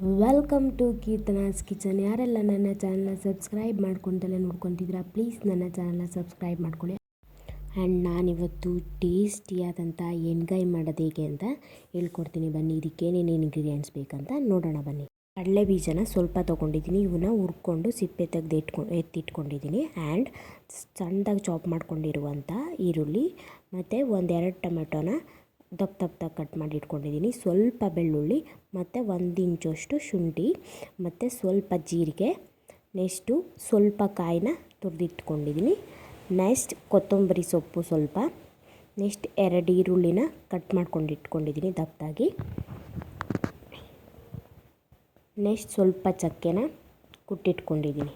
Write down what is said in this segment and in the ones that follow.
Welcome to ಕೀರ್ತನಾಸ್ kitchen. ಯಾರೆಲ್ಲ ನನ್ನ ಚಾನಲ್ನ ಸಬ್ಸ್ಕ್ರೈಬ್ ಮಾಡ್ಕೊಂಡೆಲ್ಲ ನೋಡ್ಕೊತಿದ್ದೀರಾ, ಪ್ಲೀಸ್ ನನ್ನ ಚಾನಲ್ನ ಸಬ್ಸ್ಕ್ರೈಬ್ ಮಾಡ್ಕೊಳ್ಳಿ. ಆ್ಯಂಡ್ ನಾನಿವತ್ತು ಟೇಸ್ಟಿಯಾದಂಥ ಎಣ್ಗಾಯಿ ಮಾಡೋದು ಹೇಗೆ ಅಂತ ಹೇಳ್ಕೊಡ್ತೀನಿ. ಬನ್ನಿ, ಇದಕ್ಕೆ ಏನೇನು ಇಂಗ್ರೀಡಿಯೆಂಟ್ಸ್ ಬೇಕಂತ ನೋಡೋಣ ಬನ್ನಿ. ಕಡಲೆ ಬೀಜನ ಸ್ವಲ್ಪ ತೊಗೊಂಡಿದ್ದೀನಿ, ಇವನ್ನ ಹುರ್ಕೊಂಡು ಸಿಪ್ಪೆ ತೆಗೆದು ಎತ್ತಿಟ್ಕೊಂಡಿದ್ದೀನಿ. ಆ್ಯಂಡ್ ಸಣ್ಣದಾಗಿ ಚಾಪ್ ಮಾಡ್ಕೊಂಡಿರುವಂಥ ಈರುಳ್ಳಿ ಮತ್ತು ಒಂದೆರಡು ಟೊಮೆಟೊನ ದಪ್ಪ ಕಟ್ ಮಾಡಿ ಇಟ್ಕೊಂಡಿದ್ದೀನಿ. ಸ್ವಲ್ಪ ಬೆಳ್ಳುಳ್ಳಿ ಮತ್ತು 1 ಇಂಚಷ್ಟು ಶುಂಠಿ ಮತ್ತು ಸ್ವಲ್ಪ ಜೀರಿಗೆ. ನೆಕ್ಸ್ಟು ಸ್ವಲ್ಪ ಕಾಯಿನ ತುರಿದಿಟ್ಕೊಂಡಿದ್ದೀನಿ. ನೆಕ್ಸ್ಟ್ ಕೊತ್ತಂಬರಿ ಸೊಪ್ಪು ಸ್ವಲ್ಪ. ನೆಕ್ಸ್ಟ್ 2 ಈರುಳ್ಳಿನ ಕಟ್ ಮಾಡ್ಕೊಂಡು ಇಟ್ಕೊಂಡಿದ್ದೀನಿ ದಪ್ಪದಾಗಿ. ನೆಕ್ಸ್ಟ್ ಸ್ವಲ್ಪ ಚಕ್ಕೆನ ಕುಟ್ಟಿಟ್ಕೊಂಡಿದ್ದೀನಿ.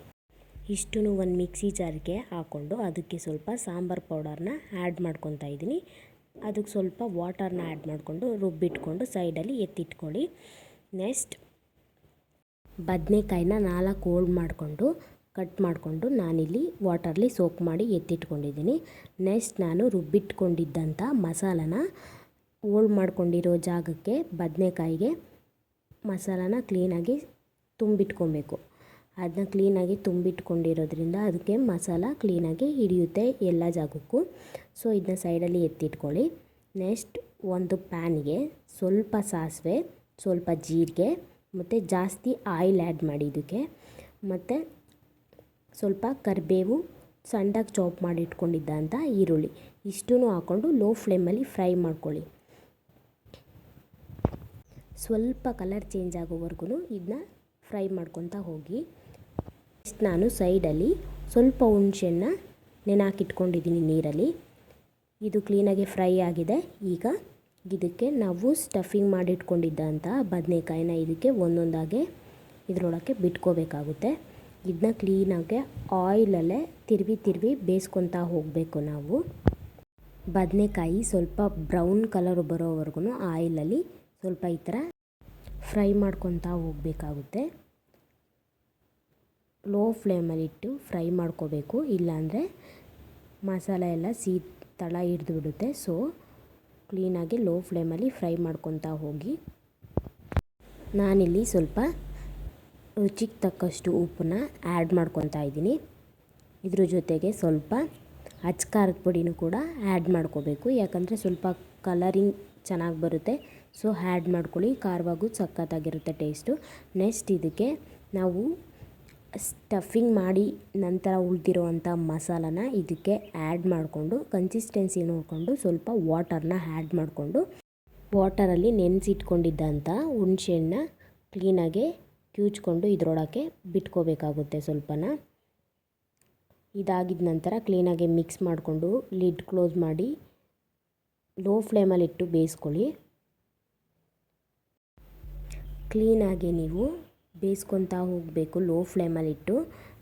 ಇಷ್ಟನ್ನು ಒಂದು ಮಿಕ್ಸಿ ಜಾರ್ಗೆ ಹಾಕ್ಕೊಂಡು ಅದಕ್ಕೆ ಸ್ವಲ್ಪ ಸಾಂಬಾರು ಪೌಡರ್ನ ಆ್ಯಡ್ ಮಾಡ್ಕೊತಾ ಇದ್ದೀನಿ. ಅದಕ್ಕೆ ಸ್ವಲ್ಪ ವಾಟರ್ನ ಆ್ಯಡ್ ಮಾಡಿಕೊಂಡು ರುಬ್ಬಿಟ್ಕೊಂಡು ಸೈಡಲ್ಲಿ ಎತ್ತಿಟ್ಕೊಳ್ಳಿ. ನೆಕ್ಸ್ಟ್ ಬದನೆಕಾಯಿನ 4 ಹೋಳು ಮಾಡಿಕೊಂಡು ಕಟ್ ಮಾಡಿಕೊಂಡು ನಾನಿಲ್ಲಿ ವಾಟರ್ಲಿ ಸೋಕ್ ಮಾಡಿ ಎತ್ತಿಟ್ಕೊಂಡಿದ್ದೀನಿ. ನೆಕ್ಸ್ಟ್ ನಾನು ರುಬ್ಬಿಟ್ಕೊಂಡಿದ್ದಂಥ ಮಸಾಲಾನ ಹೋಳು ಮಾಡ್ಕೊಂಡಿರೋ ಜಾಗಕ್ಕೆ ಬದನೆಕಾಯಿಗೆ ಮಸಾಲಾನ ಕ್ಲೀನಾಗಿ ತುಂಬಿಟ್ಕೊಬೇಕು. ಅದನ್ನ ಕ್ಲೀನಾಗಿ ತುಂಬಿಟ್ಕೊಂಡಿರೋದ್ರಿಂದ ಅದಕ್ಕೆ ಮಸಾಲ ಕ್ಲೀನಾಗಿ ಹಿಡಿಯುತ್ತೆ ಎಲ್ಲ ಜಾಗಕ್ಕೂ. ಸೊ ಇದನ್ನ ಸೈಡಲ್ಲಿ ಎತ್ತಿಟ್ಕೊಳ್ಳಿ. ನೆಕ್ಸ್ಟ್ ಒಂದು ಪ್ಯಾನ್ಗೆ ಸ್ವಲ್ಪ ಸಾಸಿವೆ, ಸ್ವಲ್ಪ ಜೀರಿಗೆ ಮತ್ತು ಜಾಸ್ತಿ ಆಯಿಲ್ ಆ್ಯಡ್ ಮಾಡಿ ಇದಕ್ಕೆ. ಮತ್ತು ಸ್ವಲ್ಪ ಕರಿಬೇವು, ಸಣ್ಣದಾಗಿ ಚಾಪ್ ಮಾಡಿ ಇಟ್ಕೊಂಡಿದ್ದಂಥ ಈರುಳ್ಳಿ ಇಷ್ಟೂ ಹಾಕ್ಕೊಂಡು ಲೋ ಫ್ಲೇಮಲ್ಲಿ ಫ್ರೈ ಮಾಡ್ಕೊಳ್ಳಿ. ಸ್ವಲ್ಪ ಕಲರ್ ಚೇಂಜ್ ಆಗೋವರೆಗೂ ಇದನ್ನ ಫ್ರೈ ಮಾಡ್ಕೊತಾ ಹೋಗಿ. ನೆಕ್ಸ್ಟ್ ನಾನು ಸೈಡಲ್ಲಿ ಸ್ವಲ್ಪ ಹುಣಸೆಹಣ್ಣು ನೆನೆಹಾಕಿಟ್ಕೊಂಡಿದ್ದೀನಿ ನೀರಲ್ಲಿ. ಇದು ಕ್ಲೀನಾಗಿ ಫ್ರೈ ಆಗಿದೆ. ಈಗ ಇದಕ್ಕೆ ನಾವು ಸ್ಟಫಿಂಗ್ ಮಾಡಿಟ್ಕೊಂಡಿದ್ದಂಥ ಬದನೆಕಾಯಿನ ಇದಕ್ಕೆ ಒಂದೊಂದಾಗೆ ಇದರೊಳಗೆ ಬಿಟ್ಕೋಬೇಕಾಗುತ್ತೆ. ಇದನ್ನ ಕ್ಲೀನಾಗೆ ಆಯಿಲಲ್ಲೇ ತಿರುವಿ ಬೇಯಿಸ್ಕೊತಾ ಹೋಗಬೇಕು ನಾವು. ಬದನೆಕಾಯಿ ಸ್ವಲ್ಪ ಬ್ರೌನ್ ಕಲರ್ ಬರೋವರೆಗೂ ಆಯಿಲಲ್ಲಿ ಸ್ವಲ್ಪ ಈ ಥರ ಫ್ರೈ ಮಾಡ್ಕೊತಾ ಹೋಗಬೇಕಾಗುತ್ತೆ. ಲೋ ಫ್ಲೇಮಲ್ಲಿಟ್ಟು ಫ್ರೈ ಮಾಡ್ಕೋಬೇಕು, ಇಲ್ಲಾಂದರೆ ಮಸಾಲೆ ಎಲ್ಲ ತಳ ಹಿಡಿದು ಬಿಡುತ್ತೆ. ಸೊ ಕ್ಲೀನಾಗಿ ಲೋ ಫ್ಲೇಮಲ್ಲಿ ಫ್ರೈ ಮಾಡ್ಕೊತಾ ಹೋಗಿ. ನಾನಿಲ್ಲಿ ಸ್ವಲ್ಪ ರುಚಿಗೆ ತಕ್ಕಷ್ಟು ಉಪ್ಪನ್ನ ಆ್ಯಡ್ ಮಾಡ್ಕೊತಾ ಇದ್ದೀನಿ. ಇದ್ರ ಜೊತೆಗೆ ಸ್ವಲ್ಪ ಅಚ್ಕಾರದ ಪುಡಿನೂ ಕೂಡ ಆ್ಯಡ್ ಮಾಡ್ಕೋಬೇಕು, ಯಾಕಂದರೆ ಸ್ವಲ್ಪ ಕಲರಿಂಗ್ ಚೆನ್ನಾಗಿ ಬರುತ್ತೆ. ಸೊ ಆ್ಯಡ್ ಮಾಡ್ಕೊಳ್ಳಿ, ಖಾರವಾಗೂ ಸಖತ್ತಾಗಿರುತ್ತೆ ಟೇಸ್ಟು. ನೆಕ್ಸ್ಟ್ ಇದಕ್ಕೆ ನಾವು ಸ್ಟಫಿಂಗ್ ಮಾಡಿ ನಂತರ ಉಳಿದಿರೋವಂಥ ಮಸಾಲಾನ ಇದಕ್ಕೆ ಆ್ಯಡ್ ಮಾಡಿಕೊಂಡು ಕನ್ಸಿಸ್ಟೆನ್ಸಿ ನೋಡಿಕೊಂಡು ಸ್ವಲ್ಪ ವಾಟರ್ನ ಆ್ಯಡ್ ಮಾಡಿಕೊಂಡು ವಾಟರಲ್ಲಿ ನೆನೆಸಿಟ್ಕೊಂಡಿದ್ದಂಥ ಹುಣಸೆಹಣ್ಣನ್ನ ಕ್ಲೀನಾಗೆ ಕಿವುಚ್ಕೊಂಡು ಇದರೊಳಗೆ ಬಿಟ್ಕೋಬೇಕಾಗುತ್ತೆ ಸ್ವಲ್ಪನ. ಇದಾಗಿದ ನಂತರ ಕ್ಲೀನಾಗಿ ಮಿಕ್ಸ್ ಮಾಡಿಕೊಂಡು ಲಿಡ್ ಕ್ಲೋಸ್ ಮಾಡಿ ಲೋ ಫ್ಲೇಮಲ್ಲಿಟ್ಟು ಬೇಯಿಸ್ಕೊಳ್ಳಿ. ಕ್ಲೀನಾಗಿ ನೀವು ಬೇಯಿಸ್ಕೊತಾ ಹೋಗಬೇಕು. ಲೋ ಫ್ಲೇಮಲ್ಲಿಟ್ಟು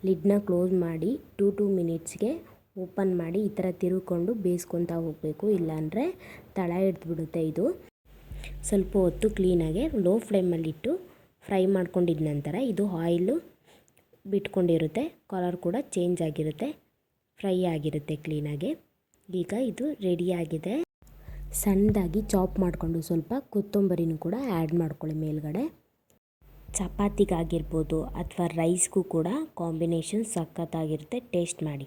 ಲಿಡ್ನ ಕ್ಲೋಸ್ ಮಾಡಿ 2 ಮಿನಿಟ್ಸ್ಗೆ ಓಪನ್ ಮಾಡಿ ಈ ಥರ ತಿರುಗಿಕೊಂಡು ಬೇಯಿಸ್ಕೊತಾ ಹೋಗಬೇಕು, ಇಲ್ಲಾಂದರೆ ತಳ ಹಿಡಿದ್ಬಿಡುತ್ತೆ. ಇದು ಸ್ವಲ್ಪ ಹೊತ್ತು ಕ್ಲೀನಾಗೆ ಲೋ ಫ್ಲೇಮಲ್ಲಿಟ್ಟು ಫ್ರೈ ಮಾಡ್ಕೊಂಡಿದ್ದ ನಂತರ ಇದು ಆಯಿಲು ಬಿಟ್ಕೊಂಡಿರುತ್ತೆ, ಕಲರ್ ಕೂಡ ಚೇಂಜ್ ಆಗಿರುತ್ತೆ, ಫ್ರೈ ಆಗಿರುತ್ತೆ ಕ್ಲೀನಾಗೆ. ಈಗ ಇದು ರೆಡಿಯಾಗಿದೆ. ಸಣ್ಣದಾಗಿ ಚಾಪ್ ಮಾಡಿಕೊಂಡು ಸ್ವಲ್ಪ ಕೊತ್ತಂಬರಿನೂ ಕೂಡ ಆ್ಯಡ್ ಮಾಡ್ಕೊಳ್ಳಿ ಮೇಲ್ಗಡೆ. ಚಪಾತಿಗಾಗಿರ್ಬೋದು ಅಥವಾ ರೈಸ್ಗೂ ಕೂಡ ಕಾಂಬಿನೇಷನ್ ಸಖತ್ತಾಗಿರುತ್ತೆ. ಟೇಸ್ಟ್ ಮಾಡಿ.